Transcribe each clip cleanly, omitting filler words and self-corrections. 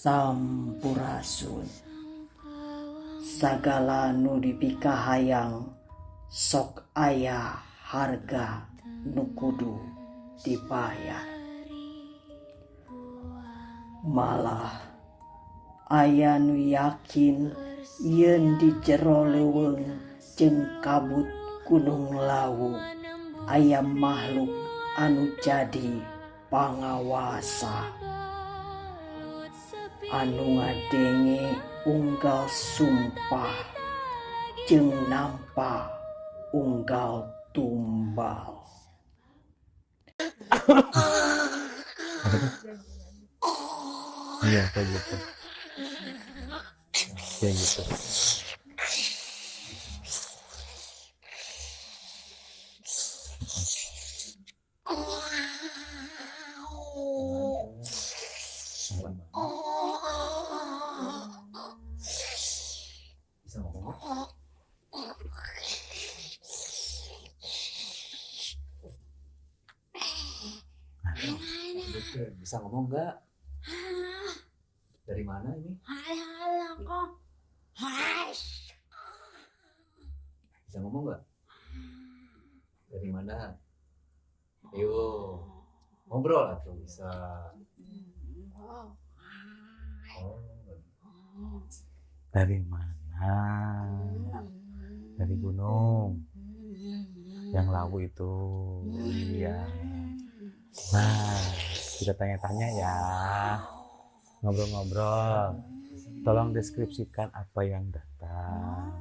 Sampurasun. Sagala nu dipikahayang sok aya harga nu kudu dibayar. Malah aya nu yakin yen di jero leuweung jeung kabut gunung Lawu aya makhluk anu jadi pangawasa anu ngadenge unggal sumpah jeung nampa unggal tumbal. Iya kayak gitu. Kayak gitu. Bisa ngomong? Bisa ngomong nggak? Dari mana ini? Bisa ngomong nggak? Dari mana? Ayo, ngobrol atau bisa? Oh. Dari mana? Dari gunung. Yang Lawu itu. Iya. Nah, kita tanya-tanya ya. Ngobrol-ngobrol. Tolong deskripsikan apa yang datang.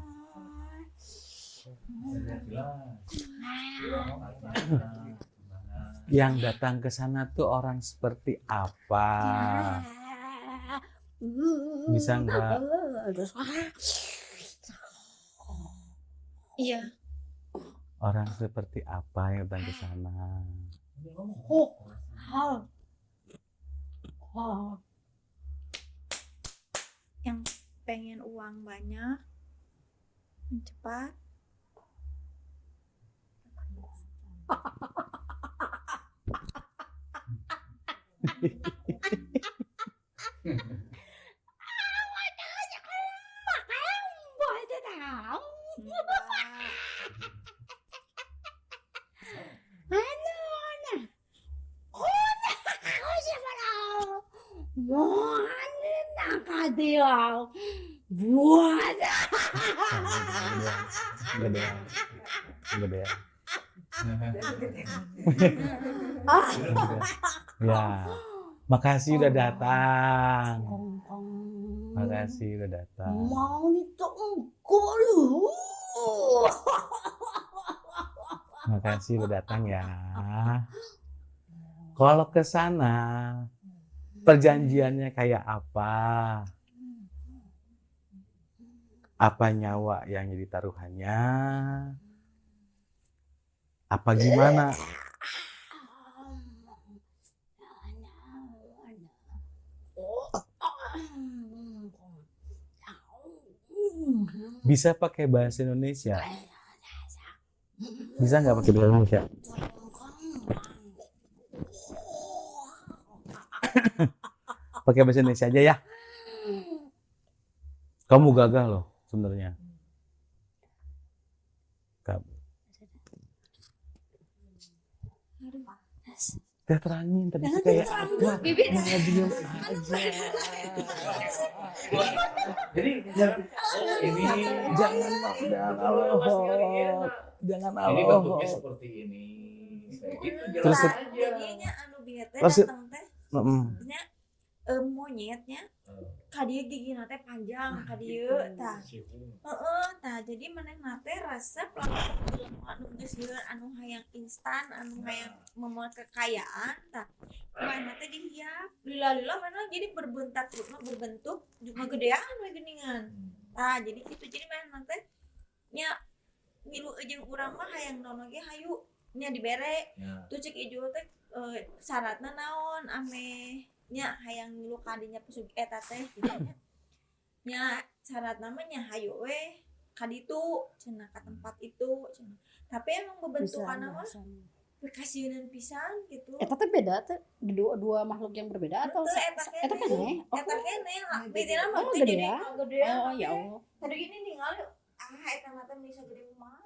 Yang datang ke sana tuh orang seperti apa? Bisa nggak? Iya. Orang seperti apa yang datang ke sana? Yang pengen uang banyak, cepat. Gede. Ya, makasih udah datang. Makasih udah datang. Mau ditunggu lu. Makasih udah datang ya. Kalau ke sana perjanjiannya kayak apa? Apa nyawa yang jadi taruhannya? Apa gimana? Bisa pakai bahasa Indonesia? Bisa nggak pakai bahasa Indonesia? Pakai bahasa Indonesia aja ya. Kamu gagah loh sebenarnya. Kamu. Kita terangin tadi itu kayak apa? Malah diam aja. Jadi ini Jangan jangan ini Allah. bentuknya seperti ini. Kayak gitu Terus jelas aja. Jadinya anu bieu teh Terus- datang teh Mm-mm. monyetnya kadieu gigina teh panjang kadieu tah. Tah jadi manehna teh resep anu geus lieur anu hayang instan anu hayang memoal kekayaan tah. Manehna teh dihiap lila-lila manehna jadi berbentuk ngagedean we geuningan. Tah jadi kitu jadi manehna teh nya ngilu jeung urang mah hayang nono ge hayu nya dibere. Ya. Tuh cek ijo teh syaratna naon ame nya hayang ngilu kadinya pesug eta teh gitu nya syaratna mah nya hayu we ka ditu cenah ka tempat itu cenah. Tapi emang bebentukanna mah Kasieunan pisan gitu. Eta teh beda teh dua makhluk yang berbeda atau Betul, eta keneh? Eta kene bedana mah Oh, teu gede jadi ya? kagedean. Oh ya Allah. Tadi gini ningali eta mah teh bisa gede kumaha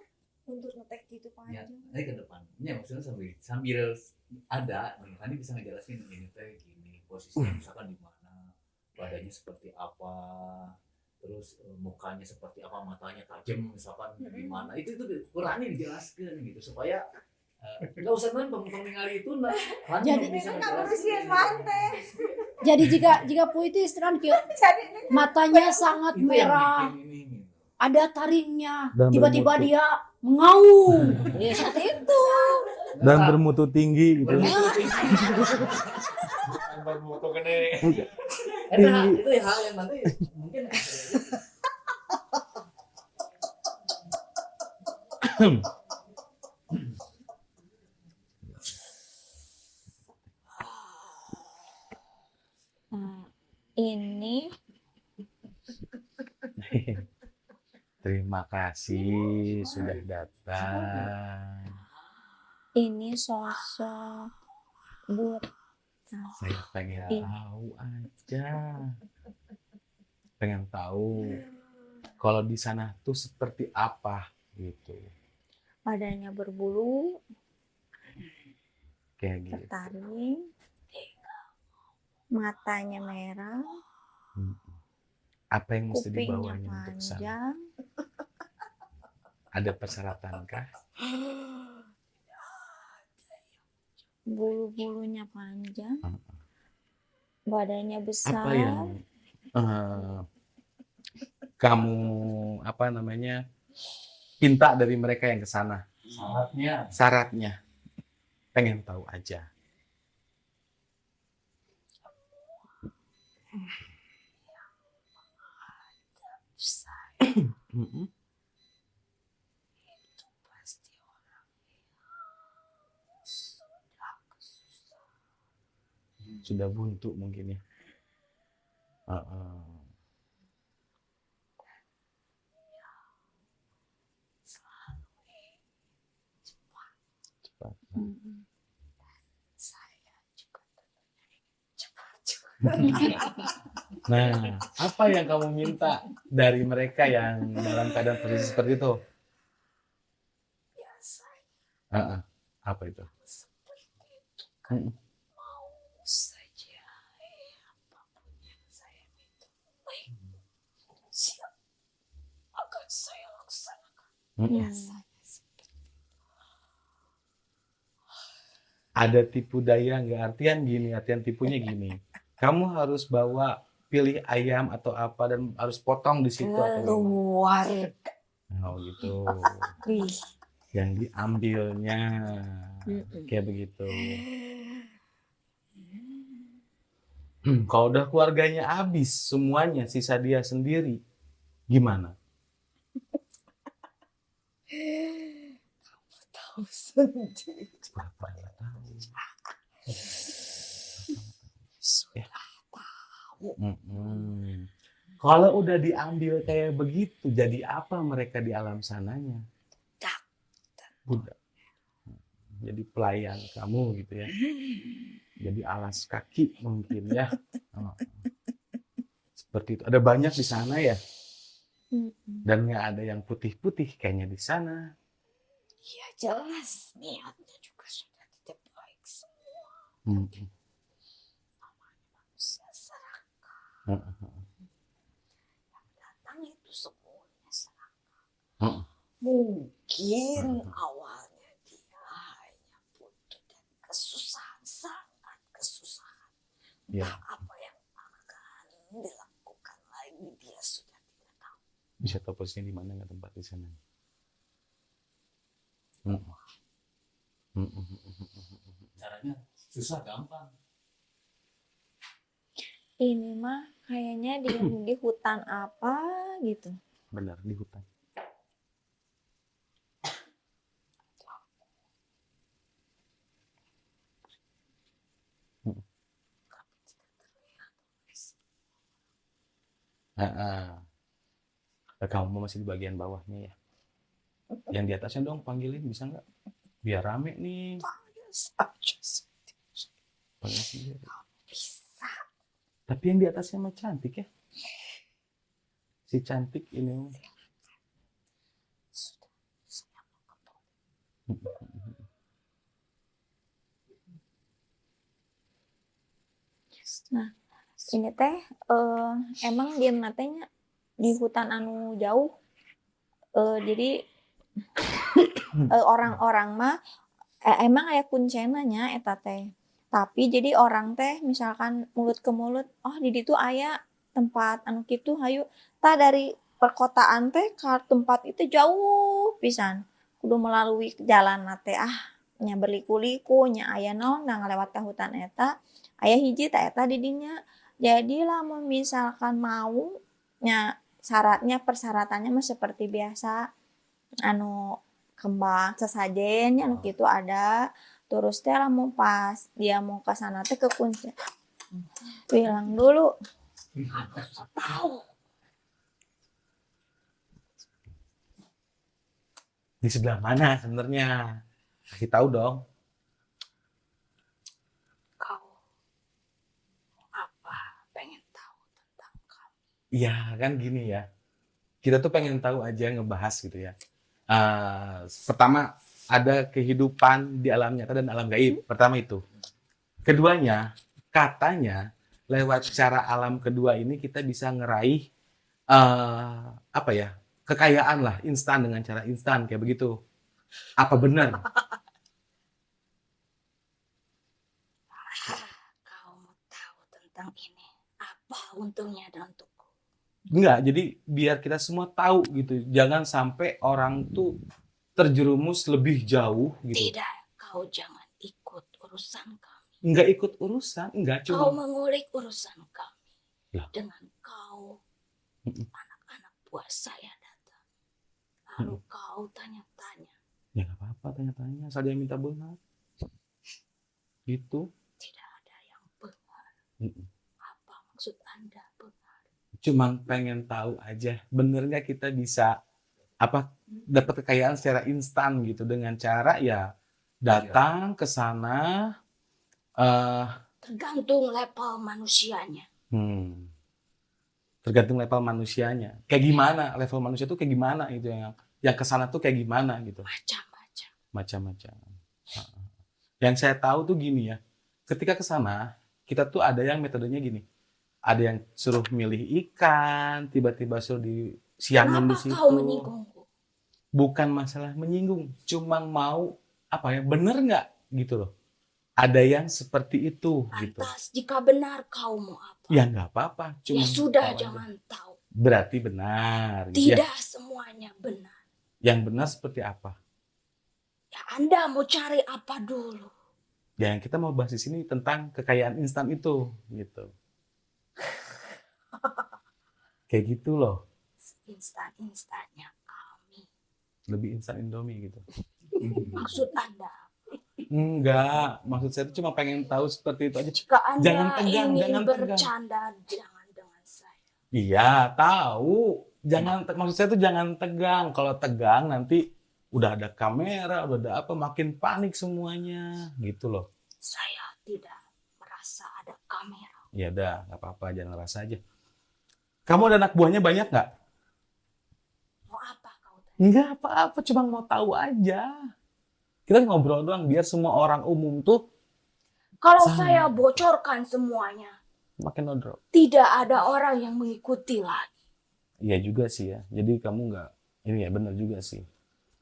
untuk ngetek gitu Ya, panjang. nanti ke depan. Ya maksudnya sambil ada, nih, nanti bisa ngejelasin ini teh gini, posisinya misalkan di mana, badannya seperti apa, terus mukanya seperti apa, matanya tajam misalkan di mana. Itu kurangnya dijelaskan gitu supaya nggak usah nonton ningali itu nah. Jadi bisa Sieun maneh. Jadi jika puitis kan kieu Jadi matanya sangat itu yang merah, bikin ini gitu. ada taringnya, Dan tiba-tiba bermutu. dia mengaum. Ya seperti itu. Dan bermutu tinggi gitu. Bermutu gede. Tinggi. Itu hal yang nanti mungkin Nah, ini Terima kasih sudah datang. sosok buat Saya pengen tahu aja. Pengen tahu kalau di sana tuh seperti apa gitu. badannya berbulu, Kayak gitu. bertaring, matanya merah, Apa yang mesti kupingnya dibawanya untuk ke sana? panjang, Ada persyaratankah? bulu-bulunya panjang, badannya besar. Apa yang kamu pinta dari mereka yang ke sana? Syaratnya. Pengen tahu aja. Sudah buntu mungkin ya. Cepat. Nah, apa yang kamu minta dari mereka yang dalam keadaan posisi seperti itu? Apa itu? Saja apapun yang saya minta, baik, siap akan saya laksanakan. Biasanya Ada tipu daya nggak? Artian tipunya gini. Kamu harus pilih ayam atau apa dan harus potong di situ atau gimana? keluar. Oh gitu. Wih. Yang diambilnya kayak begitu. Kalau udah keluarganya habis semuanya, sisa dia sendiri, gimana? Tahu sendiri. Bapak nggak tahu. Sudah tahu. Kalau udah diambil kayak begitu, jadi apa mereka di alam sananya? Udah. Jadi pelayan kamu gitu ya. Jadi alas kaki mungkin ya. Seperti itu. Ada banyak di sana ya. Dan nggak ada yang putih-putih kayaknya di sana. Ya jelas niatnya juga sudah tidak baik semua. Namanya manusia serakah. Yang datang itu semuanya serakah. Mungkin awalnya dia hanya butuh dan kesusahan, sangat kesusahan. Ya. Apa yang akan dilakukan lagi dia sudah tidak tahu. Bisa tahu posisinya di mana nggak tempat di sana? caranya susah gampang. Ini mah kayaknya di hutan apa gitu. Benar, di hutan. Kamu masih di bagian bawahnya ya. Yang di atasnya dong panggilin, bisa nggak? Biar rame nih. saja Panggil sendiri. bisa. Tapi yang di atasnya mah cantik ya. Si cantik ini. Sudah, saya mau kembali. Nah, ini teh emang dia natenya di hutan anu jauh. Jadi orang-orang mah emang aya kuncenanya eta teh. Tapi jadi orang teh misalkan mulut ke mulut, oh di ditu aya tempat anu kitu hayu. Tah dari perkotaan teh ka tempat itu jauh pisan. Kudu melalui jalan teh nya berliku-liku nya aya naon da ngalewat ka hutan eta. Aya hiji teh eta di dinya. Jadi lamun misalkan mau nya persyaratannya mah seperti biasa anu kembang sesajen anu kitu ada. Terus teh lamun pas dia mau ke sana teh kekunci. Bilang dulu. Tahu. Di sebelah mana sebenarnya? Kasih tahu dong. Kau apa pengen tahu tentang kamu? Iya kan gini ya. Kita tuh pengen tahu aja ngebahas gitu ya. Pertama ada kehidupan di alam nyata dan alam gaib. Pertama itu. Keduanya katanya lewat cara alam kedua ini kita bisa ngeraih apa ya, kekayaan lah instan dengan cara instan kayak begitu. Apa benar? Kau mau tahu tentang ini? Apa untungnya dan untukku? Enggak, jadi biar kita semua tahu gitu. Jangan sampai orang tuh terjerumus lebih jauh gitu. Tidak, kau jangan ikut urusan kami. Enggak ikut urusan, enggak Kau cuma. mengulik urusan kami. Lah. Dengan kau, anak-anak buah saya datang. Lalu kau tanya-tanya. Ya nggak apa-apa tanya-tanya, asal dia minta benar. Gitu. Tidak ada yang benar. Mm-mm. Apa maksud Anda benar? Cuman pengen tahu aja, bener nggak kita bisa apa dapat kekayaan secara instan gitu dengan cara ya datang ke sana. Tergantung level manusianya. Tergantung level manusianya. Kayak gimana level manusia tuh kayak gimana gitu yang ke sana tuh kayak gimana gitu. Macam-macam. Macam-macam. Yang saya tahu tuh gini ya, ketika ke sana kita tuh ada yang metodenya gini. Ada yang suruh milih ikan, tiba-tiba suruh disiangin di Kenapa situ. kau menyinggungku? Bukan masalah menyinggung, cuma mau apa ya, bener nggak gitu loh. Ada yang seperti itu gitu. Lantas jika benar kau mau apa? Ya nggak apa-apa, cuma Ya sudah, tahu aja. jangan tahu. Berarti benar gitu ya. Tidak semuanya benar. Yang benar seperti apa? Ya Anda mau cari apa dulu? Ya yang kita mau bahas di sini tentang kekayaan instan itu gitu. Kayak gitu loh. Instan-instannya kami. Lebih instan Indomie gitu. Maksud Anda? Enggak, maksud saya itu cuma pengen tahu seperti itu aja. Jika Anda Jangan tegang, ingin jangan tegang. bercanda, jangan dengan saya. Iya, tahu. Maksud saya itu jangan tegang. Kalau tegang nanti udah ada kamera, udah ada apa, makin panik semuanya, gitu loh. Saya tidak merasa ada kamera. Ya udah, nggak apa-apa, jangan rasa aja. Kamu ada anak buahnya banyak nggak? Mau apa kau tanya? Nggak apa-apa, cuma mau tahu aja. Kita ngobrol doang, biar semua orang umum tuh Kalau sama. saya bocorkan semuanya, makin nodro. tidak ada orang yang mengikuti lagi. Iya juga sih ya. Jadi kamu nggak, ini ya benar juga sih.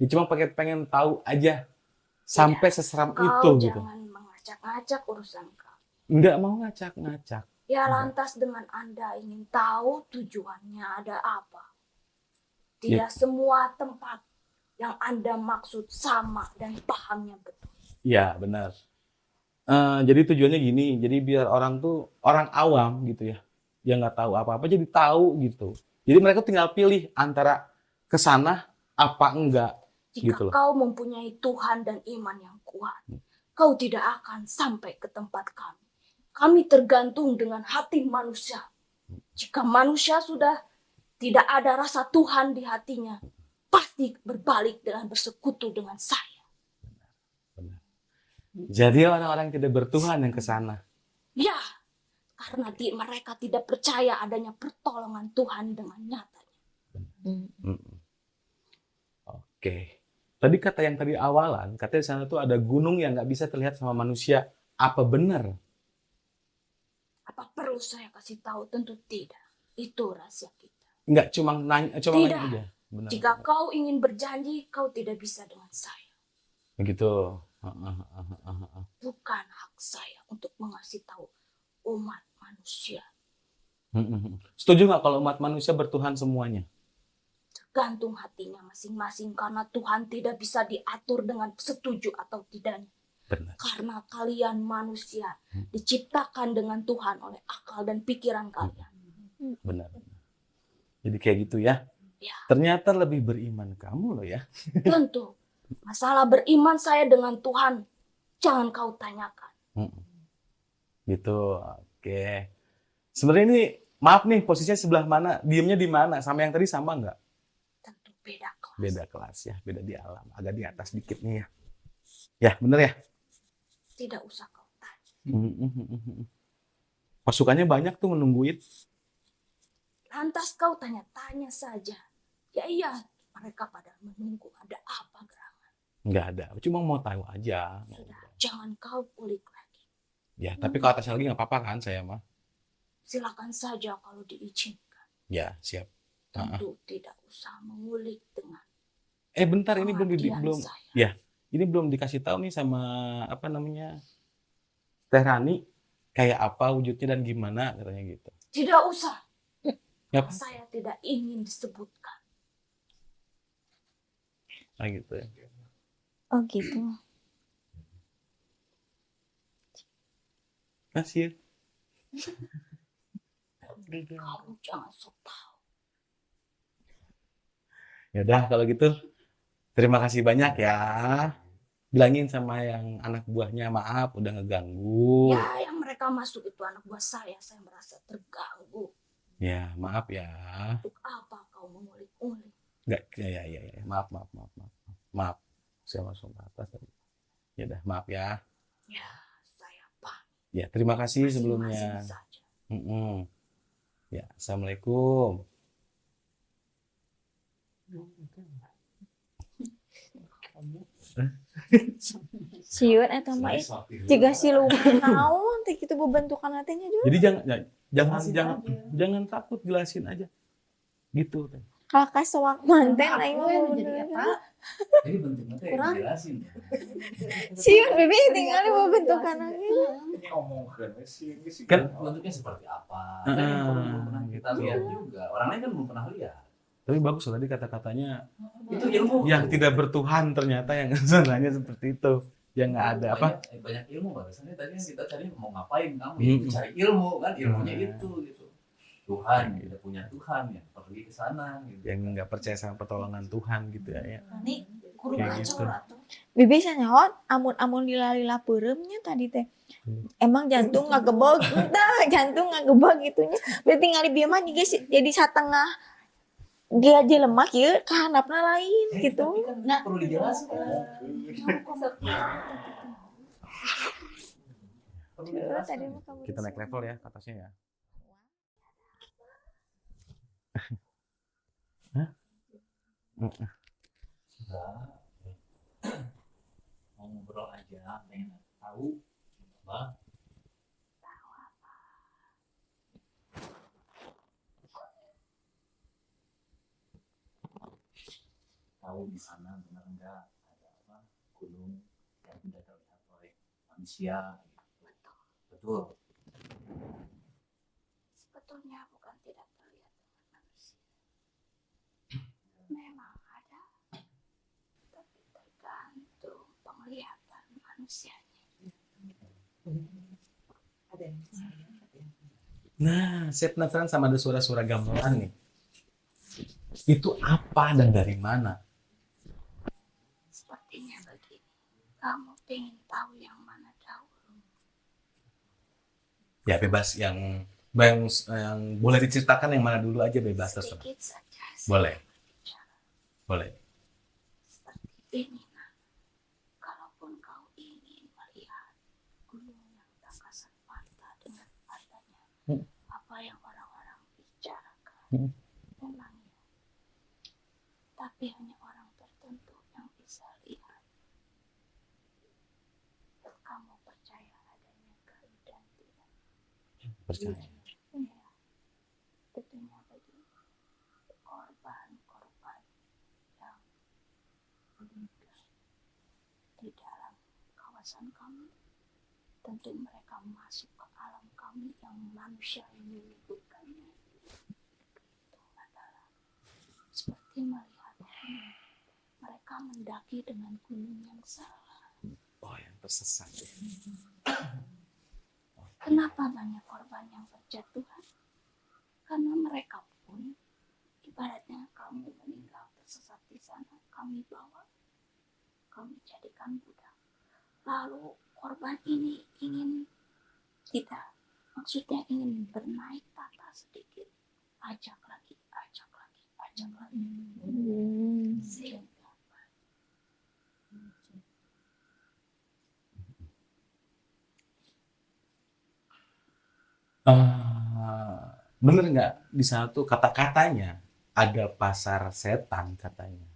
Ya cuma pengen tahu aja sampai seseram Kau itu gitu. jangan mengacak-ngacak urusan kau. Nggak mau ngacak-ngacak. Ya Enggak. lantas dengan Anda ingin tahu tujuannya ada apa. Ya. Tidak semua tempat yang Anda maksud sama dan pahamnya betul. Iya benar. Jadi tujuannya gini, jadi biar orang tuh orang awam gitu ya, yang nggak tahu apa-apa jadi tahu gitu. Jadi mereka tinggal pilih antara ke sana apa enggak. Jika Gitu loh. kau mempunyai Tuhan dan iman yang kuat, kau tidak akan sampai ke tempat kami. Kami tergantung dengan hati manusia. Jika manusia sudah tidak ada rasa Tuhan di hatinya, pasti berbalik dengan bersekutu dengan saya. Jadi orang-orang yang tidak bertuhan yang ke sana. Ya, karena mereka tidak percaya adanya pertolongan Tuhan dengan nyatanya. Mm-mm. Oke. Tadi kata yang tadi awalan, katanya di sana tuh ada gunung yang nggak bisa terlihat sama manusia. Apa benar? Apa perlu saya kasih tahu? Tentu tidak. Itu rahasia kita. Nggak cuma nanya Tidak. aja. Benar. Jika kau ingin berjanji, kau tidak bisa dengan saya. Begitu. Bukan hak saya untuk mengasih tahu umat manusia. Setuju nggak kalau umat manusia bertuhan semuanya? Tergantung hatinya masing-masing karena Tuhan tidak bisa diatur dengan setuju atau tidaknya. Benar. Karena kalian manusia diciptakan dengan Tuhan oleh akal dan pikiran kalian. Benar. Jadi kayak gitu ya. Ya. Ternyata lebih beriman kamu loh ya. Tentu. Masalah beriman saya dengan Tuhan jangan kau tanyakan. Gitu. Oke. Sebenarnya ini maaf nih posisinya sebelah mana? Diemnya di mana? Sama yang tadi sama nggak? Tentu beda kelas. Beda kelas ya. Beda di alam. Agak di atas dikit nih ya. Ya bener ya. Tidak usah kau tanya. Pasukannya banyak tuh menungguin. Lantas kau tanya-tanya saja. Ya iya, mereka pada menunggu ada apa gerangan. Nggak ada. Cuma mau tahu aja. Sudah, jangan kau ulik lagi. Ya, tapi kalau atasnya lagi nggak apa-apa kan saya mah. Silakan saja kalau diizinkan. Ya, siap. Tentu tidak usah mengulik dengan Bentar ini belum pengabdian saya. Ya, ini belum dikasih tahu nih sama apa namanya Teh Rani kayak apa wujudnya dan gimana katanya gitu. Tidak usah. Apa? Saya tidak ingin disebutkan. Nah, gitu ya. Oh gitu. Masih. Kamu jangan sok tahu. Ya udah kalau gitu. Terima kasih banyak ya. Bilangin sama yang anak buahnya maaf udah ngeganggu. Ya, yang mereka masuk itu anak buah saya merasa terganggu. Ya, maaf ya. Untuk apa kau mengulik-ulik? Enggak, ya. Maaf. Maaf. Saya langsung ke atas tadi. Ya udah, maaf ya. Ya, saya paham. Ya, terima kasih Masing-masing sebelumnya. saja. Ya, assalamualaikum. Siun eta mah jika siluman naon teh kitu bebentukan hatinya juga. Jadi jangan takut, jelasin aja. Gitu. Kalau kasewak manten aing mah Jadi bentuknya teh jelasin. Siun bibi tinggal bebentukan aja. Kan Bentuknya seperti apa? Kan yang belum pernah kita lihat juga. Orang lain kan belum pernah lihat. tapi bagus loh tadi kata-katanya Itu ilmu. yang tidak bertuhan ternyata yang sebenarnya seperti itu. Yang nggak ada apa? Banyak ilmu barusannya tadi yang kita cari mau ngapain kamu? Cari ilmu kan ilmunya itu gitu. Tuhan tidak punya Tuhan yang pergi ke sana gitu. Yang nggak percaya sama pertolongan Tuhan gitu ya. Ini guru Kayak kacau gitu. atau Bibi sanyaon amun lila peuremnya tadi teh. Emang jantung ngagebog, entah jantung ngagebog gitunya. Berarti ngali bieu mah jadi satengah dia aja lemak ya, kehandapna lain gitu. Tapi kan perlu dijelaskan. Perlu dijelaskan. Kita naik level ya ke atasnya ya. Hah? Enggak. Mau ngobrol aja, pengen tahu apa? Tahu di sana benar enggak ada apa gunung yang tidak terlihat oleh manusia gitu. Betul. sebetulnya bukan tidak terlihat dengan manusia. Memang ada, tapi tergantung penglihatan manusianya. Nah, saya penasaran sama ada suara-suara gamelan nih. Itu apa dan dari mana? Sepertinya begini, kamu ingin tahu yang mana dahulu? Ya bebas yang boleh diceritakan yang mana dulu aja bebas terserah. Sedikit saja. Boleh. Bicara. Boleh. Seperti ini, nah. Kalaupun kau ingin melihat Memang ya. Tapi hanya orang tertentu yang bisa lihat. Kamu percaya adanya gaib dan tidak? Percaya. Ya, tentunya bagi korban-korban yang meninggal di dalam kawasan kami, tentu mereka masuk ke alam kami yang manusia ini menyebutkannya. Itu adalah seperti melihat mereka mendaki dengan gunung yang salah. Oh, yang tersesat ya. Kenapa banyak korban yang berjatuhan? Karena mereka pun ibaratnya kamu meninggal tersesat di sana, kami bawa, kami jadikan budak. Lalu korban ini ingin tidak, maksudnya ingin bernaik tata sedikit, ajak lagi, ajak lagi, ajak lagi. Sehingga Bener nggak di sana tuh kata-katanya ada pasar setan katanya.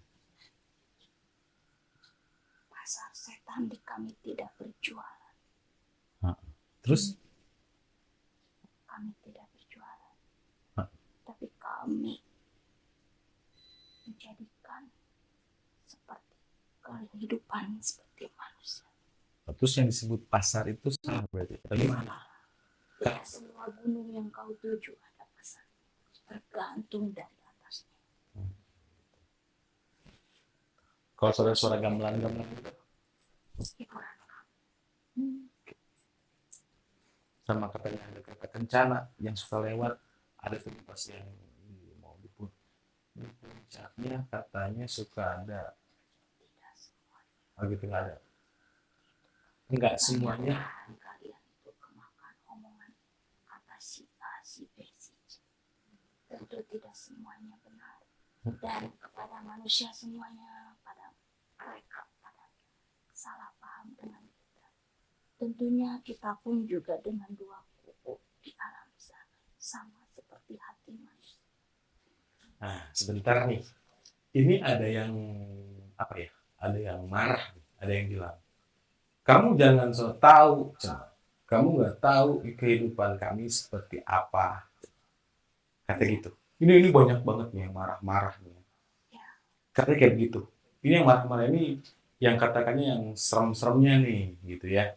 pasar setan di kami tidak berjualan, Terus kami tidak berjualan, Hah? tapi kami menjadikan seperti kehidupan seperti manusia. terus yang disebut pasar itu salah berarti. Bagaimana? Tidak semua gunung yang kau tuju ada pasar, tergantung dari atasnya. Kalau suara-suara gamelan-gamelan Hiburan kami. sama katanya ada kereta kencana yang suka lewat, ada tuh pas yang mau di puncaknya katanya suka ada. Tidak semuanya. Oh gitu nggak ada. Enggak semuanya. Kalian itu kemakan omongan kata si A, si B, si C. Tentu tidak semuanya benar. Dan kepada manusia semuanya, pada mereka pada salah paham dengan kita. Tentunya kita pun juga dengan dua kuku di alam sana, sama seperti hati manusia. Nah, sebentar nih. Ini ada yang apa ya? Ada yang marah, ada yang bilang, kamu jangan so tahu, kamu nggak tahu kehidupan kami seperti apa, kata gitu. Ini banyak banget nih yang marah-marah nih. Katanya kayak begitu. Ini yang marah-marah ini yang katakannya yang serem-seremnya nih, gitu ya.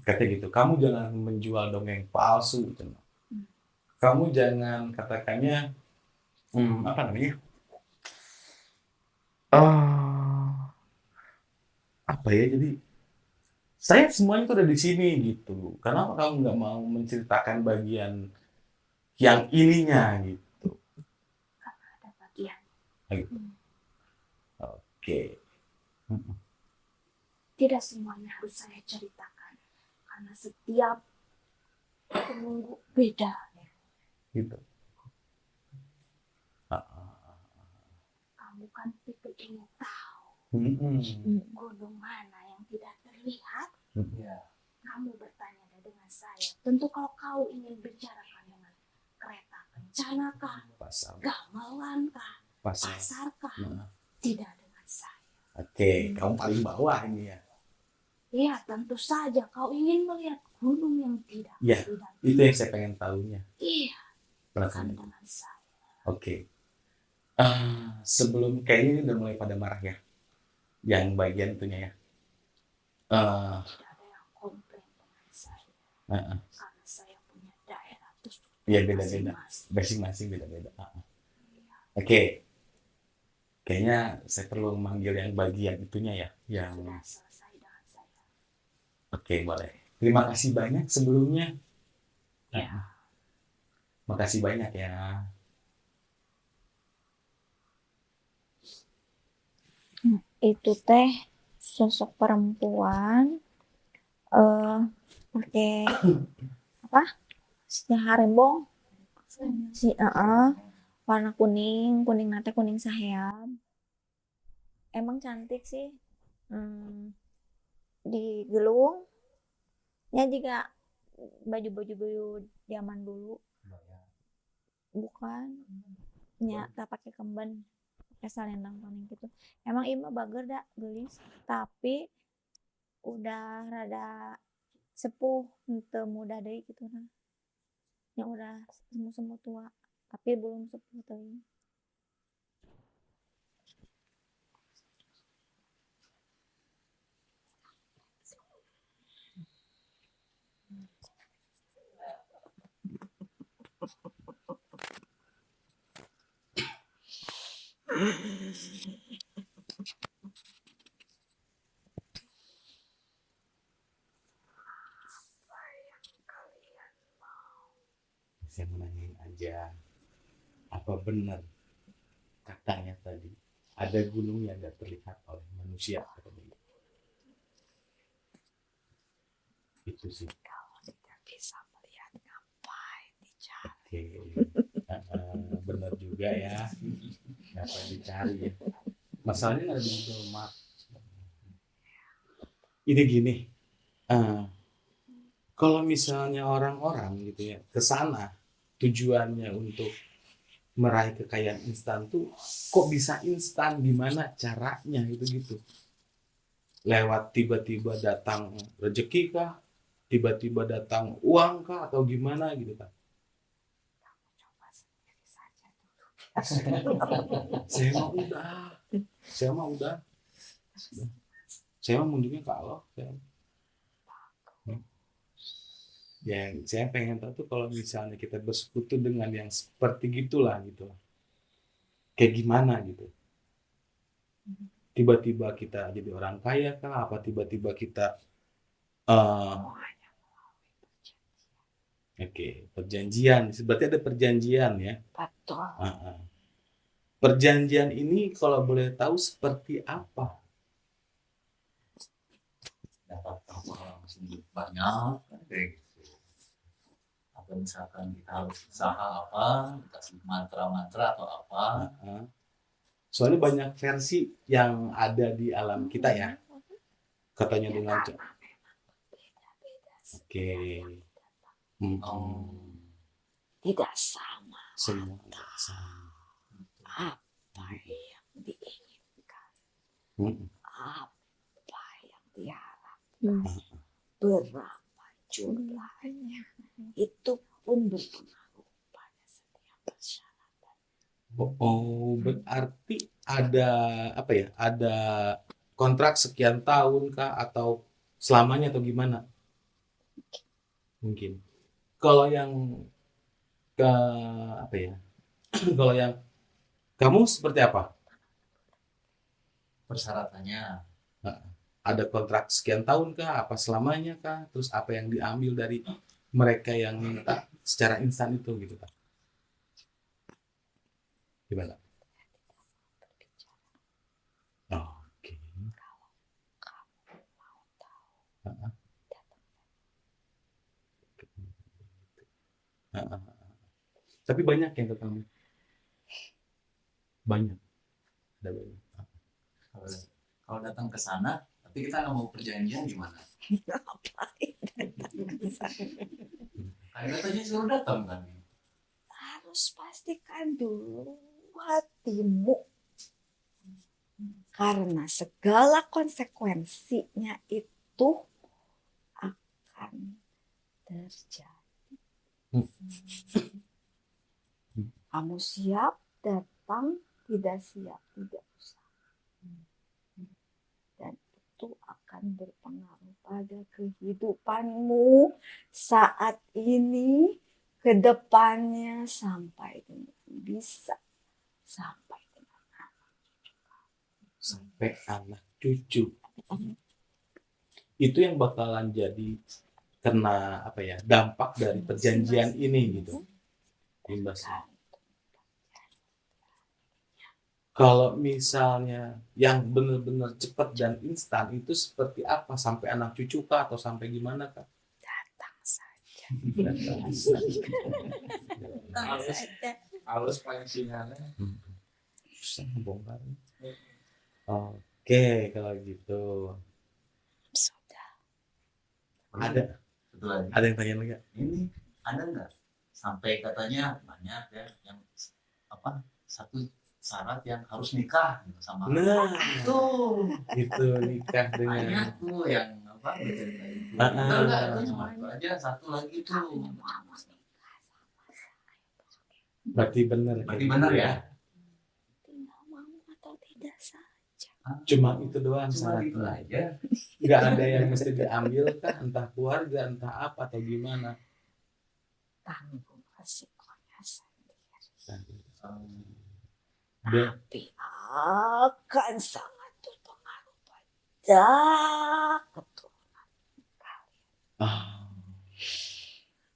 Katanya gitu. Kamu jangan menjual dongeng palsu, kamu jangan katakannya apa namanya? Apa ya? Jadi saya semuanya tuh ada di sini gitu. Kenapa kamu nggak mau menceritakan bagian yang ininya gitu? Karena ada bagian. Gitu. Oke. Tidak semuanya harus saya ceritakan. Karena setiap minggu beda. Gitu. Kamu kan tipe ingin tahu gunung mana yang tidak terlihat. Kamu bertanya dengan saya. Tentu kalau kau ingin bicarakan dengan kereta kencana kah, gamelan kah, pasar kah, tidak dengan saya. Oke, kamu paling bawah ini ya. Ya, tentu saja kau ingin melihat gunung yang tidak Iya, terlihat. itu yang saya pengen tahunya. Iya, bukan Perasaan. dengan saya. Oke. Sebelum kayaknya ini udah mulai pada marah ya, yang bagian itunya ya. Tidak ada yang komplain dengan saya. Karena saya punya daerah terus. Iya beda-beda, masing-masing beda-beda. Oke. Kayaknya saya perlu manggil yang bagian itunya ya, yang. Sudah selesai dengan saya. Oke, boleh. Terima kasih banyak sebelumnya. Ya. Makasih banyak ya. Itu teh sosok perempuan pakai apa? Sihar rembong. Warna kuning nate kuning saheab. Emang cantik sih. Di gelung ya juga baju-baju zaman dulu. bukan nya tak pakai kemben, pakai salendang paling gitu. Emang ieu mah bager da geulis, tapi udah rada sepuh, teu muda deui kituna. Yang udah semu-semu tua, tapi belum sepuh teuing. Saya mau nanyain aja, apa benar katanya tadi ada gunung yang nggak terlihat oleh manusia? Katanya. Itu sih. Kalau tidak bisa melihat ngapain dicari? Oke, benar juga ya. Apa yang dicari ya? Masalahnya nggak ada di Google Map. Ini gini, kalau misalnya orang-orang gitu ya ke sana tujuannya untuk meraih kekayaan instan tuh, kok bisa instan? Gimana caranya gitu-gitu? Lewat tiba-tiba datang rezeki kah? Tiba-tiba datang uang kah? Atau gimana gitu kan? Coba sendiri saja dulu. Saya mah udah. Saya mah udah. Saya mah munculnya ke Allah. Yang saya pengen tahu tuh kalau misalnya kita bersekutu dengan yang seperti gitulah gitu. Kayak gimana gitu. Tiba-tiba kita jadi orang kaya kah? Apa tiba-tiba kita oke, perjanjian. Berarti ada perjanjian ya. Betul. Perjanjian ini kalau boleh tahu seperti apa? Dapat apa banyak kayak gitu. Atau misalkan kita harus usaha apa, dikasih mantra-mantra atau apa. Soalnya banyak versi yang ada di alam kita ya. Katanya dengan oke. Tidak sama. Semua tidak sama. Apa yang diinginkan, apa yang diharapkan, berapa jumlahnya, itu pun berpengaruh pada setiap persyaratan. Oh, berarti ada apa ya? Ada kontrak sekian tahun kah atau selamanya atau gimana? Mungkin. Kalau yang ke apa ya? Kalau yang kamu seperti apa? Persyaratannya Ada kontrak sekian tahun kah? Apa selamanya kah? Terus apa yang diambil dari mereka yang minta secara instan itu gitu kan? Gimana? Oke. Tapi banyak yang ke kamu. Banyak. Ada banyak. kalau datang ke sana, tapi kita nggak mau perjanjian gimana? Ngapain datang ke sana? Kayak katanya suruh datang kan? Harus pastikan dulu hatimu, karena segala konsekuensinya itu akan terjadi. Kamu siap datang, tidak siap tidak usah. Dan itu akan berpengaruh pada kehidupanmu saat ini, ke depannya, sampai dengan bisa sampai dengan anak cucu. Sampai anak cucu. Itu yang bakalan jadi kena apa ya? Dampak dari perjanjian ini gitu. Imbasnya. Kalau misalnya yang benar-benar cepat dan instan itu seperti apa? Sampai anak cucu kah atau sampai gimana kah? Datang saja. Harus paling singalnya. Susah bongkar. Oke, kalau gitu. Sudah. Ada yang tanya lagi? Ini ada nggak sampai katanya banyak ya yang apa satu syarat yang harus nikah gitu sama Nah, tuh itu nikah dengan banyak tuh yang apa bercerita itu. Ah, Enggak, ah. itu cuma itu aja satu lagi tuh. berarti benar. Berarti benar ya? Tinggal mau atau tidak saja. Cuma itu doang Cuma itu syaratnya. aja. Nggak ada yang mesti diambil kah, entah keluarga, entah apa atau gimana. Tanggung resikonya sendiri. Dia Tapi akan sangat berpengaruh pada keturunan. Ah.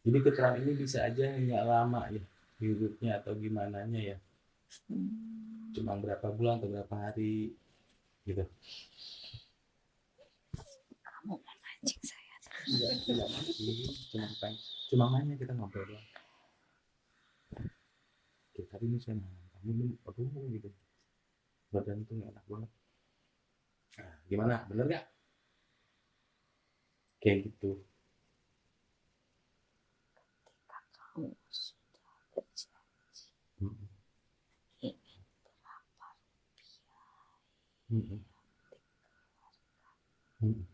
Jadi keterangan ini bisa aja nggak lama ya hidupnya atau gimana ya. Cuma berapa bulan atau berapa hari gitu. Kamu memancing saya terus. Enggak mancing, cuma nanya kita ngobrol doang. Kayak tadi nih saya nanya, kamu nih aduh gitu. Badan tuh nggak enak banget. Nah, gimana? Bener nggak? Kayak gitu. Kamu sudah berjanji Mm-mm. ingin berapa rupiah Mm-mm. Mm-mm.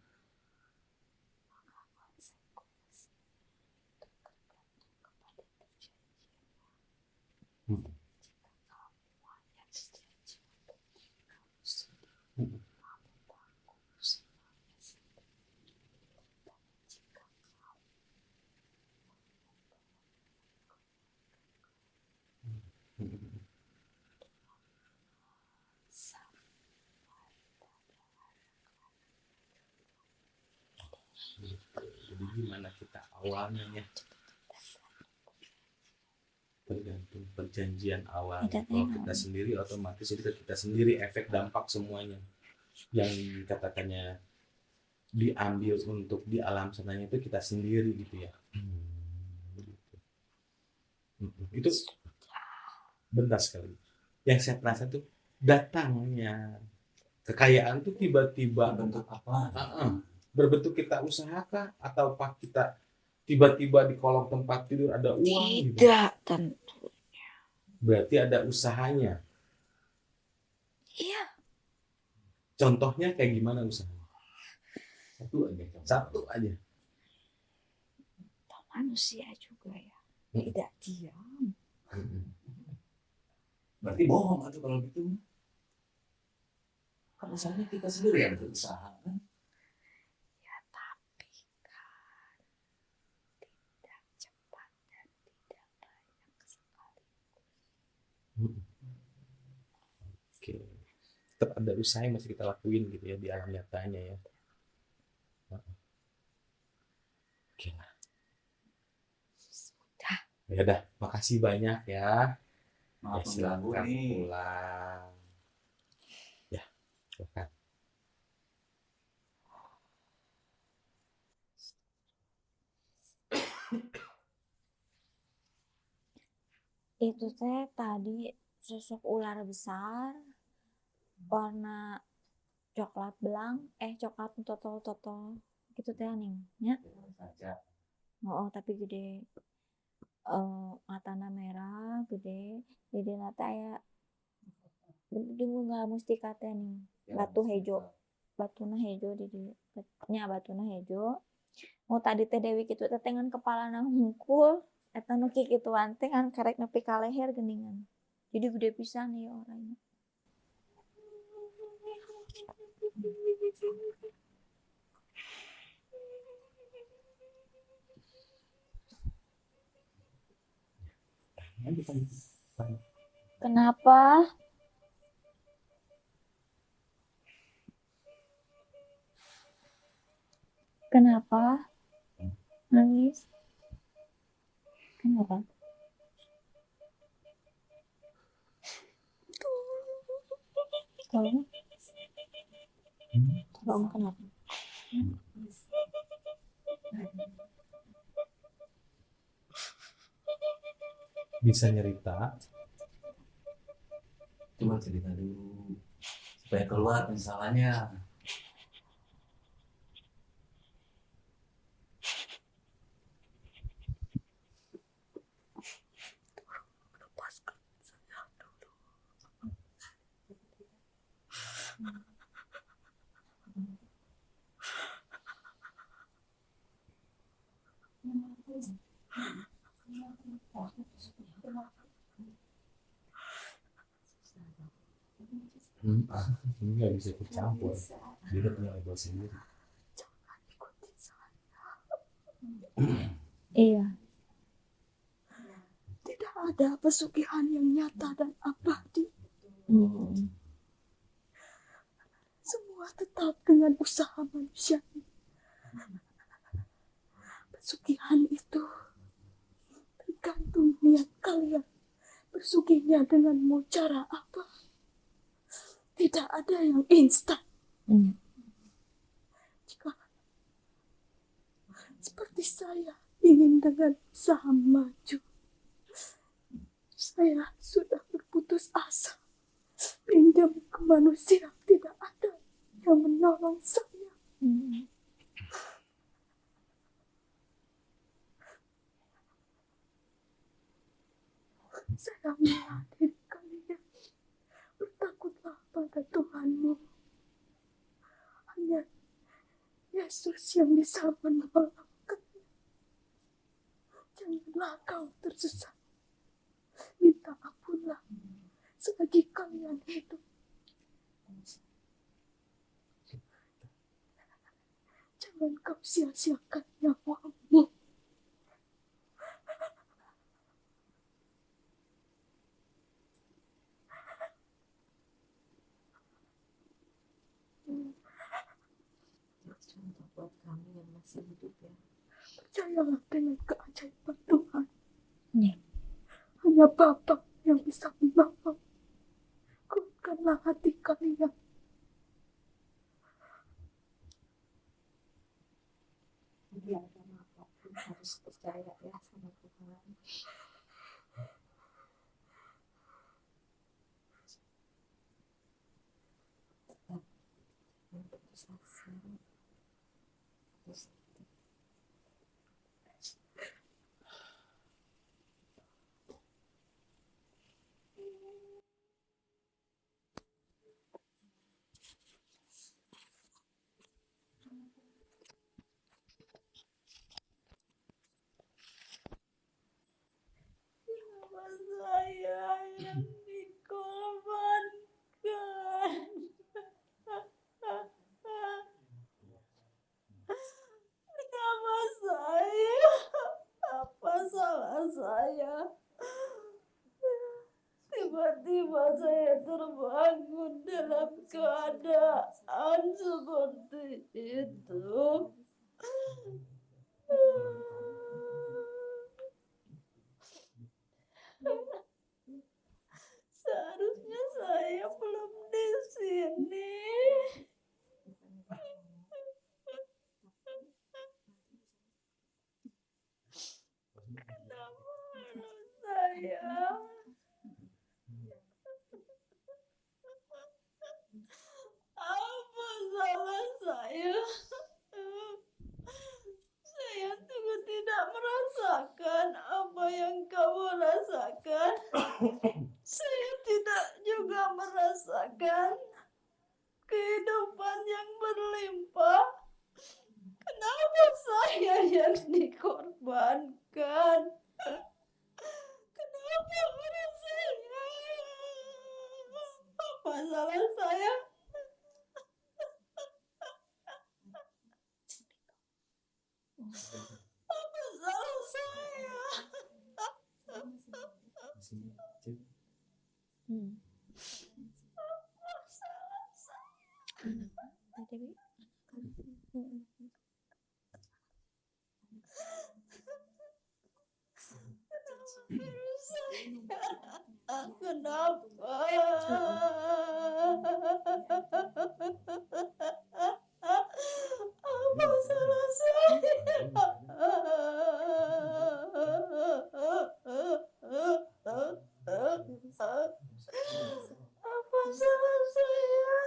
konsekuensi tergantung kepada perjanjian. Mm-mm. Jika kamu hanya berjanji untuk diri kamu sendiri, Mm-mm. kamu tanggung semuanya sendiri. Tapi jika kamu Mm-mm. sampai Jadi gimana kita awalnya ya? Tergantung perjanjian awal. Kalau kita sendiri otomatis itu kita sendiri efek dampak semuanya yang dikatakannya diambil untuk di alam sananya itu kita sendiri gitu ya. Begitu. Itu bentar sekali. Yang saya perasa tuh datangnya kekayaan tuh tiba-tiba Bentuk apa? berbentuk kita usahakan atau pak kita tiba-tiba di kolong tempat tidur ada uang gitu. tidak tentu. Berarti ada usahanya. Iya, Contohnya kayak gimana usahanya? Satu aja. Satu aja. toh manusia juga ya. Hmm. Tidak diam. Berarti bohong atau kalau gitu? Kan misalnya kita sendiri yang berusaha kan? Ya tapi kan tidak cepat dan tidak banyak sekali. Oke. Tetap ada usaha yang masih kita lakuin gitu ya di alam nyatanya ya. Oke lah. Sudah. Ya udah, makasih banyak ya. Maaf Ya, mengganggu silakan nih. pulang. Ya, silakan. Itu teh tadi sosok ular besar warna coklat belang coklat totol gitu teh ning nya. Saja. Oh, tapi gede. Matana merah gede nate aya dengung nggak mustika teh nih batu hejo batuna hejo di nya batuna hejo mau tadi teh Dewi kitu teh dengan kepala nang hungkul eta nu kikituan teh kan karek nepi ka leher geuningan jadi gede pisan nih orangnya. Kenapa? Kenapa? Nangis? Kenapa? Tolong? Tolong kenapa? Bisa nyerita. Coba cerita dulu supaya keluar penyesalannya. Ini nggak bisa ikut campur. Dia udah punya label sendiri. Jangan ikuti saya. Iya. Tidak ada pesugihan yang nyata dan abadi. Semua tetap dengan usaha manusia. Pesugihan itu tergantung niat kalian. Bersugihnya dengan mau cara apa? Tidak ada yang instan. Jika seperti saya ingin dengan usaha maju, saya sudah berputus asa. Pinjam ke manusia, tidak ada yang menolong saya. Saya melatih kalian, bertakutlah pada Tuhanmu. Hanya Yesus yang bisa menolong kalian. Janganlah kau tersesat. Minta ampunlah selagi kalian hidup. Jangan kau sia-siakan nyawamu. Contoh buat kami yang masih hidup ya. Percayalah dengan keajaiban Tuhan. Hanya Bapa yang bisa menolong. Kuatkanlah hati kalian. Jadi agama apapun harus percaya ya sama Tuhan. Tetap berputus asa. Terus Kenapa saya yang dikorbankan? Kenapa saya? Apa salah saya? Tiba-tiba saya terbangun dalam keadaan seperti itu. Seharusnya saya belum di sini. Kenapa harus saya? Apa salah saya? Saya juga tidak merasakan apa yang kamu rasakan. Saya tidak juga merasakan kehidupan yang berlimpah. Kenapa saya yang dikorbankan? Kenapa harus saya? Apa salah saya? Apa salah saya? Apa salah saya? Kenapa? Apa salah saya? Apa salah saya?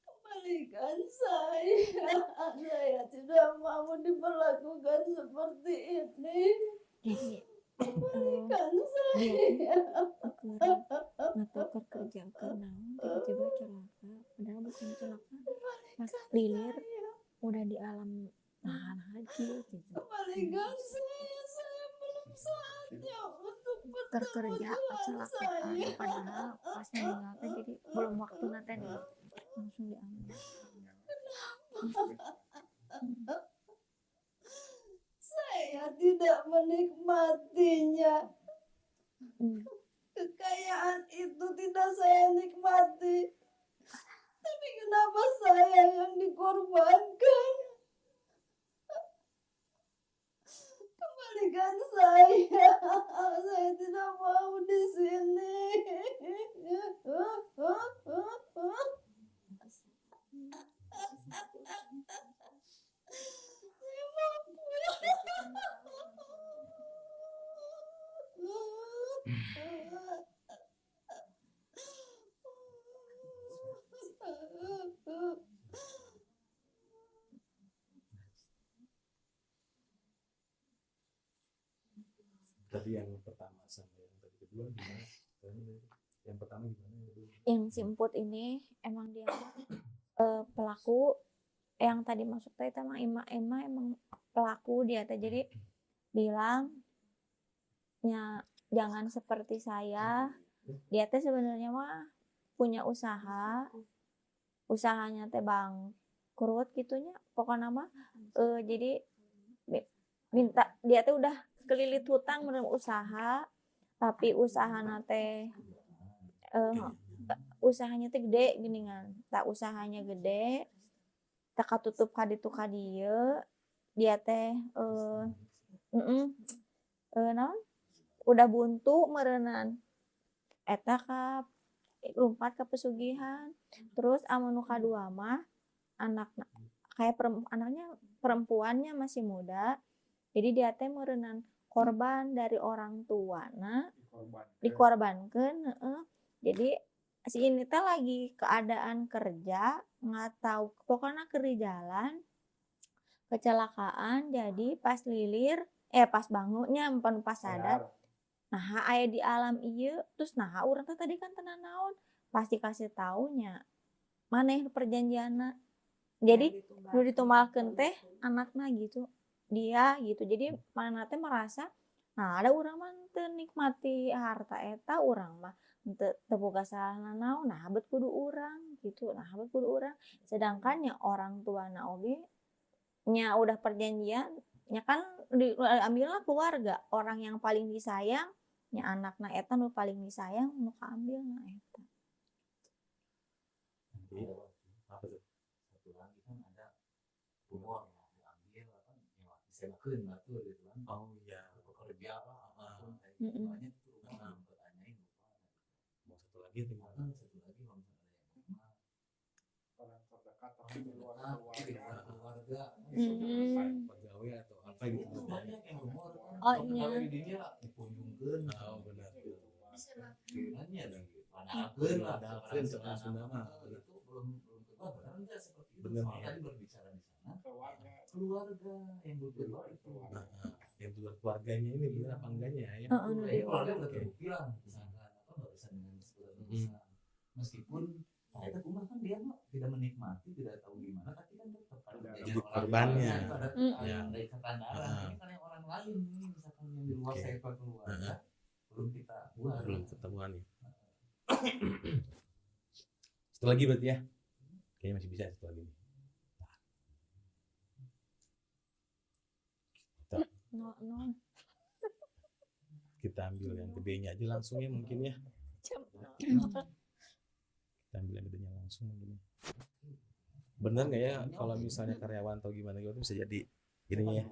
Kembalikan saya. Saya tidak mau diperlakukan seperti ini. Kembalikan saya. ngetukar kerja karena tiba-tiba celaka, padahal bukan celaka, pas lilir udah di alam lahan haji gitu. Kembalikan saya belum saatnya untuk kerja kecelakaan padahal pas meninggal teh jadi belum waktu nanti langsung diambil. Saya tidak menikmatinya. Hmm. Kekayaan itu tidak saya nikmati. Tapi kenapa saya yang dikorbankan? Kembalikan saya. Saya tidak mau di sini. Tadi yang pertama sama yang tadi kedua gimana? Yang pertama gimana? Yang simput ini emang dia pelaku yang tadi masuk teh emang emang pelaku dia teh, jadi bilang ya jangan seperti saya. Dia teh sebenarnya mah punya usahanya teh bangkrut gitunya pokoknya mah jadi minta dia teh udah kelilit hutang menurut usaha, tapi usahanya teh usahanya teh gede gini kan, tak usahanya gede tak tutup kaditu kadieu dia teh naon udah buntu merenan eta ka lompat ke pesugihan. Terus anu nu kadua mah anaknya kayak anaknya perempuannya masih muda, jadi dia teh merenan korban dari orang tuana dikorbankan. Jadi si ini teh lagi keadaan kerja nggak tahu pokoknya kerja jalan kecelakaan, jadi pas lilir pas bangunnya pas sadar nah aya di alam ieu terus nah urang teh tadi kan tenan naon pasti kasih taunya maneh perjanjianna, jadi nu ditumbalkeun teh anakna gitu dia gitu. Jadi mana teh merasa nah ada urang mah teu nikmati harta eta, urang mah teu boga salah naon, nah habet kudu urang gitu, nah habet kudu urang. Sedangkan nya orang tuana oge nya udah perjanjian nya kan diambilna keluarga, orang yang paling disayang nya anakna eta nu paling disayang nu kaambilna eta. Apa tuh? Satu lagi kan ada rumor diambil apa nyewa disewakeun batur gitu kan. Oh iya. Pekerja apa banyak itu rumah pertanyain lupa. Mau satu lagi gimana? Satu lagi kalau misalnya ada yang rumah orang terdekat tapi di luar keluarga pegawai atau apa gitu banyak yang rumor kan. Oh iya. Dia dikunjungkeun. Oh benar. Kiranya lagi padahal Sunda mah itu belum benar enggak seperti itu. Soal tadi berbicara di sana keluarga yang berdua itu yang di luar keluarganya ini benar apa enggaknya ya? Keluarga udah terbukti lah misalkan apa nggak bisa dengan sebuah meskipun nah itu rumah kan dia mah tidak menikmati tidak tahu gimana tapi kan tetap ada korbannya ada ikatan darah ini kan yang orang lain nih misalkan yang di luar sektor keluarga belum kita buat belum ketemuan ya. Satu lagi berarti ya kayaknya masih bisa satu lagi. Kita ambil yang gedenya aja langsung ya mungkin ya. Kita ambil yang gedenya langsung mungkin. Bener nggak ya kalau misalnya karyawan atau gimana gitu bisa jadi ininya ya?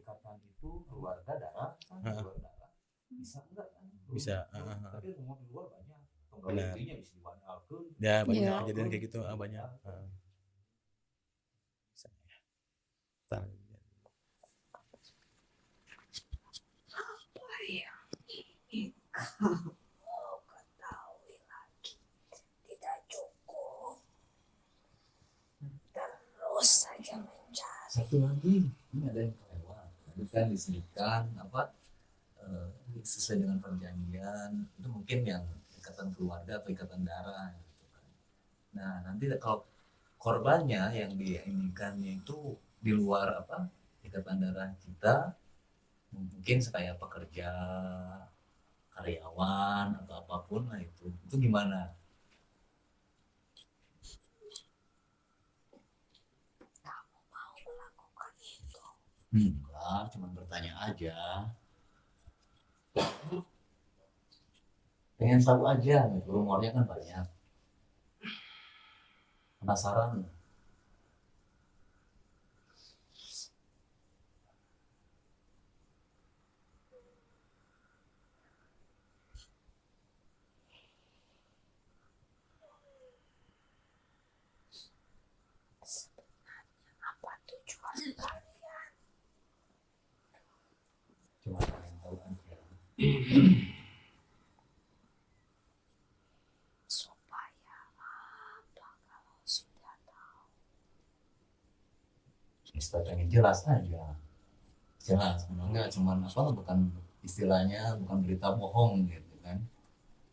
Ikatan itu keluarga darah kan keluarga darah bisa enggak kan? Bisa. Tapi rumah di luar banyak. Benar. Bisa dibanalkan. Ya banyak kejadian kayak gitu banyak. Bisa ya. Apa yang ingin kamu ketahui lagi tidak cukup terus saja mencari. Satu lagi ini ada yang kelewat tadi kan disebutkan apa sesuai dengan perjanjian itu mungkin yang ikatan keluarga atau ikatan darah gitu kan. Nah nanti kalau korbannya yang diinginkannya itu di luar apa ikatan darah kita mungkin kayak pekerja karyawan atau apapun lah itu gimana? Kamu mau melakukan itu? Enggak, cuma bertanya aja. Pengen tahu aja, rumornya kan banyak. Penasaran. Apa tujuan kalian? Cuma pengen tahu aja. Supaya apa kalau sudah tahu? Supaya pengen jelas aja. Jelas, enggak cuman apa, bukan istilahnya bukan berita bohong gitu kan.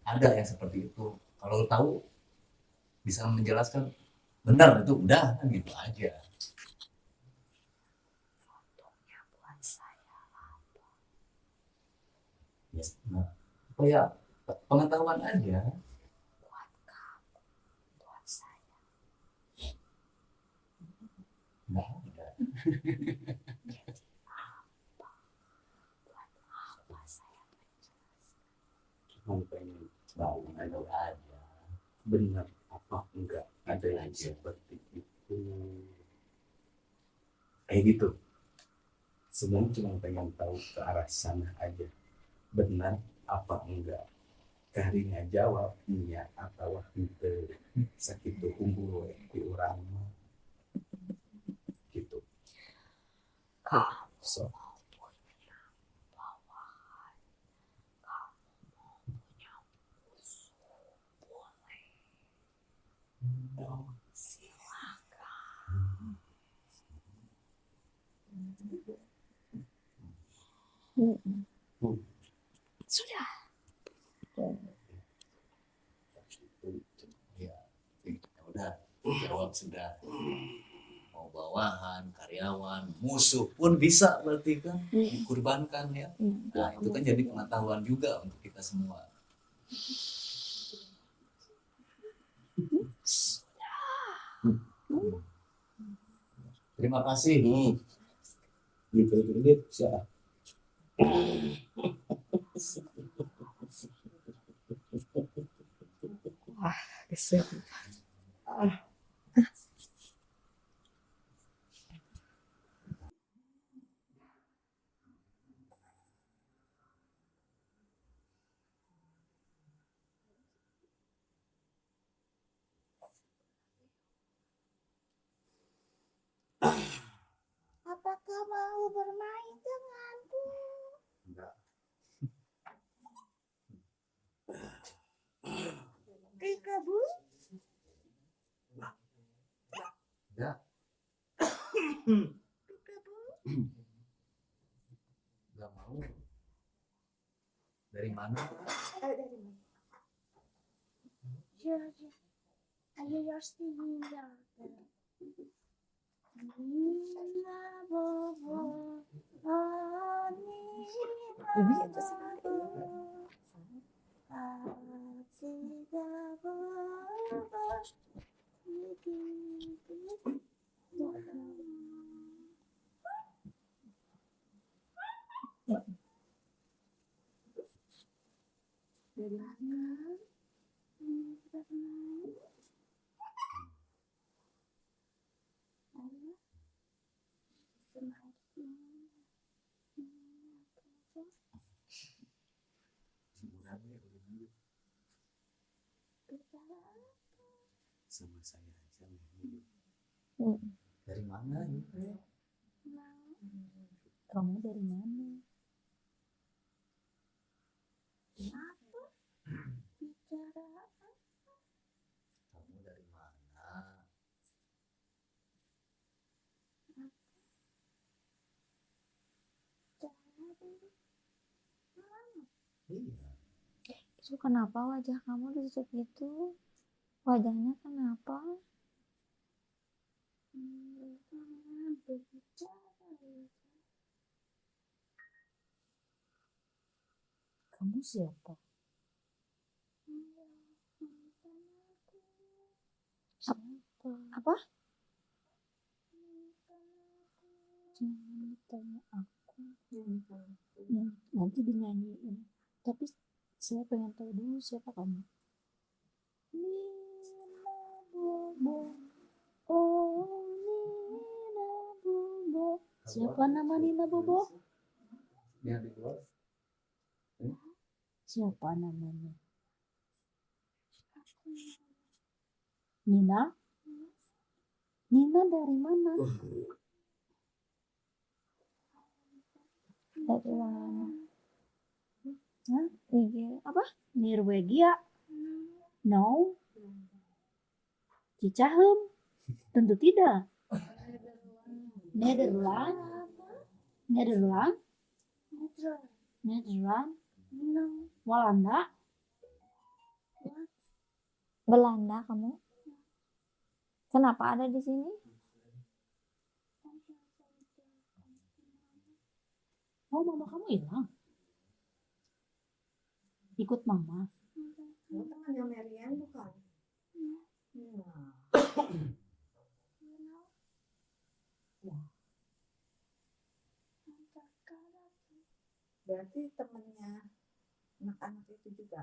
Ada yang seperti itu. Kalau tahu bisa menjelaskan benar itu udah kan gitu aja. Fotonya buat saya. Ya, nah, supaya pengetahuan aja. Buat kamu. Buat saya. Nggak ada. Apa saya menjelaskan? Cuma pengen Tahu tahu aja. benar apa enggak ada yang Aja. seperti itu. Kayak gitu. Semuanya cuma pengen tahu ke arah sana aja. Benar apa enggak. Karina jawab iya atau henteu. Sakitu unggul di urang mah. Gitu. Kamu So, mau punya bawahan. Kamu mau punya musuh. Boleh. Silakan. Sudah. Ya, udah jawab sudah. Mau bawahan, karyawan, musuh pun bisa berarti kan dikorbankan ya. Nah itu kan jadi pengetahuan juga untuk kita semua. Terima kasih. gitu siapa? Kesel. Apakah mau bermain denganku? Enggak. Di kebun? Ya, Di kebun? nggak mau. Dari mana? Dari mana? Georgia. Ayo Yosti dari mana? Ayo, semakin bicara Sama saya aja. Dari mana gitu? Kamu dari mana? apa? Bicara apa? Kamu dari mana? Iya. Itu kenapa wajah kamu ditusuk gitu? Wajahnya kenapa? Berbicara. Kamu siapa? Apa? Jangan tanya aku. Nanti dinyanyiin. Tapi saya pengen tahu dulu siapa kamu. Nina Bobo. Oh Nina Bobo. Siapa nama Nina Bobo? Yang di luar. Siapa namanya? Nina? Nina dari mana? Dari mana? Hah? Apa? Norwegia? No. Cicahem? Tentu tidak. Nederland? Nederland? Nederland? No. Walanda? Belanda kamu? Kenapa ada di sini? Oh, mama kamu hilang. Ikut mama. Kamu temannya Marian bukan? Berarti temannya anak-anak itu juga.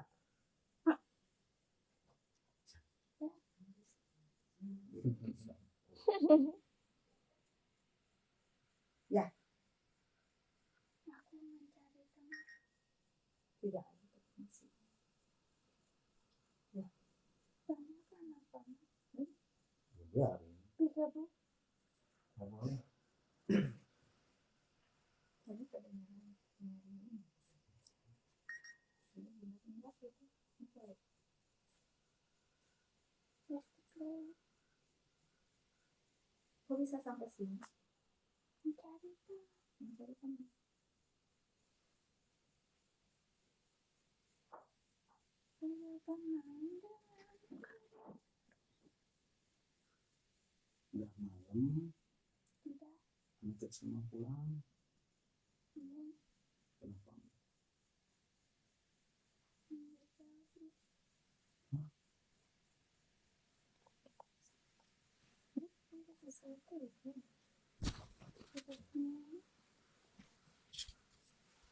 Ya. Tidak ada masih. Ya. Ya. Bisa bu. Nggak boleh. Tadi kedengaran. Kok bisa sampai sini? Mencari teman. Udah malam. Anak semua pulang. Kenapa?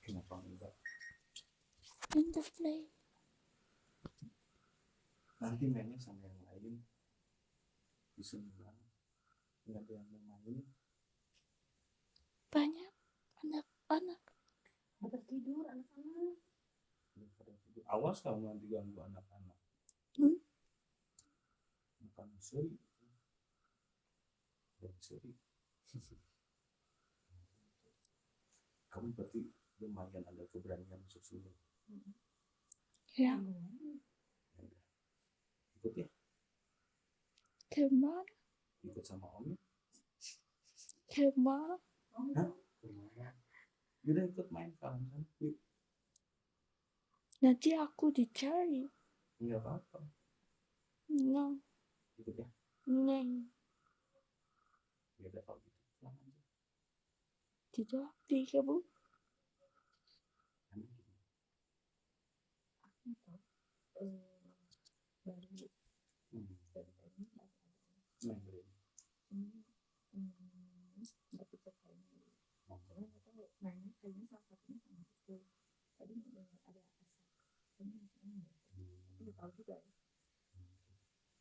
Kenapa enggak? Nanti mainnya sama yang lain. Bisa bilang nggak ada yang mau main. Banyak anak-anak. Pada tidur anak-anak. Awas kamu nanti ganggu anak-anak. Bukan suri. Dan suri. Kamu berarti lumayan ada keberanian masuk sini. Ya. Ikut ya. Kemana? Ikut sama Om ya. Kemana? Hah? Udah ikut main kawan kan? Yuk. Nanti aku dicari. Enggak apa-apa. No. Ikut ya. Neng. Ya udah kalau gitu. Pulang aja. Tidak. Tiga bu. Emang gitu. Main beli.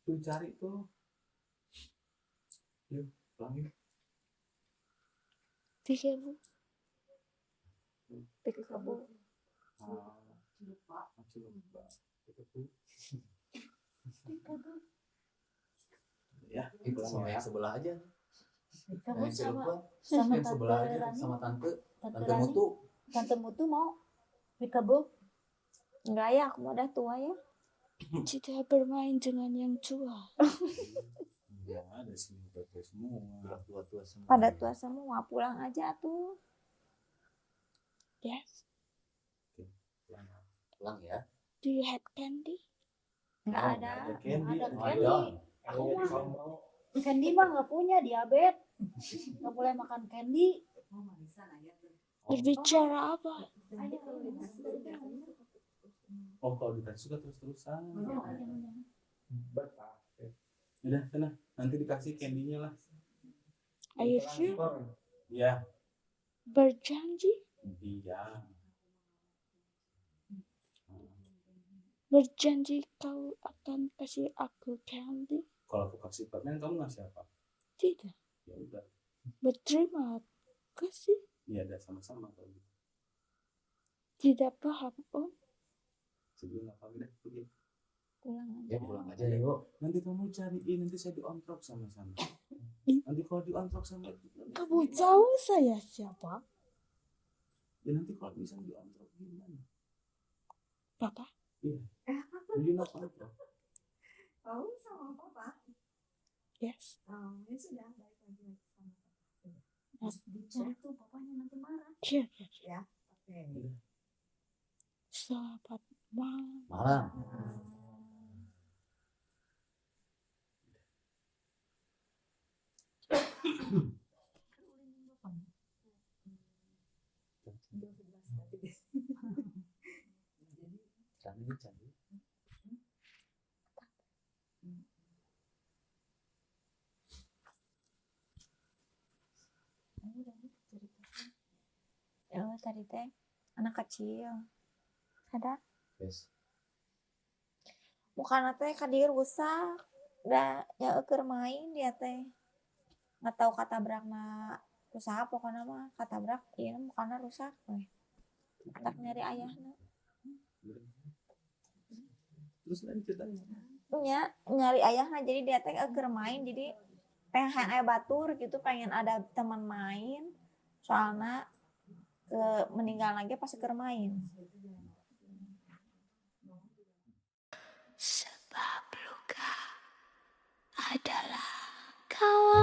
Tuh cari tuh. Yuk, pulangin. Tiga bu. Tiga bu. Masih lupa. Itu tuh. Tiga bu. Ya, Itu pulang sama ya. yang sebelah aja. Kamu Yang sama sebelah, yang Tante sebelah aja Rani. sama tante Tante tante Rani. mutu. Tante Mutu mau. Tiga bu. Enggak ya, aku udah tua ya. Tidak bermain dengan yang tua. Ya, ada sini tua semua. Udah tua-tua semua. Pada tua semua, pulang aja tuh. Yes. Pulang ya. Do you have candy? Enggak Oh, ada. ada candy. Ada Oh, candy. ada. Aku mah candy mah nggak punya, diabetes. Nggak boleh makan candy. Berbicara apa? Oh, kalau dikasih suka terus-terusan. Udah, sana. Nanti dikasih candy-nya lah. Are you sure? Iya. Berjanji? Iya. Berjanji kau akan kasih aku candy? Kalau aku kasih permen, kamu ngasih apa? Tidak. Ya udah. Berterima kasih. Iya, ada sama-sama kalau gitu. Tidak paham, Om. Sebelum nggak paham deh, pergi. Pulang aja. Ya pulang aja yuk. Nanti kamu cariin, nanti saya diontrok sama-sama. Nanti kalau diontrok sama Kamu tahu saya siapa? ya nanti kalau bisa diontrok gimana? Papa? Iya. Jadi nak ontrok. Oh, sama papa. Yes. Oh, ya sudah balik lagi sama papa. Yes. Bicara tuh papanya nanti marah. Iya. Ya, oke. Selamat malam. Malam. Cantik. Ya tadi teh anak kecil. Ada Yes. mukana teh kadir rusak. Da ya keur main dia teh. Nggak tahu katabrakna rusak pokoknya mah katabrak ieu mukana rusak we. Anak nyari ayahna. Terus nanti ceritanya. Nya nyari ayahna jadi dia teh keur main jadi pengen aya batur gitu pengen ada teman main soalnya meninggal lagi pas keur main. Sebab luka adalah kawan.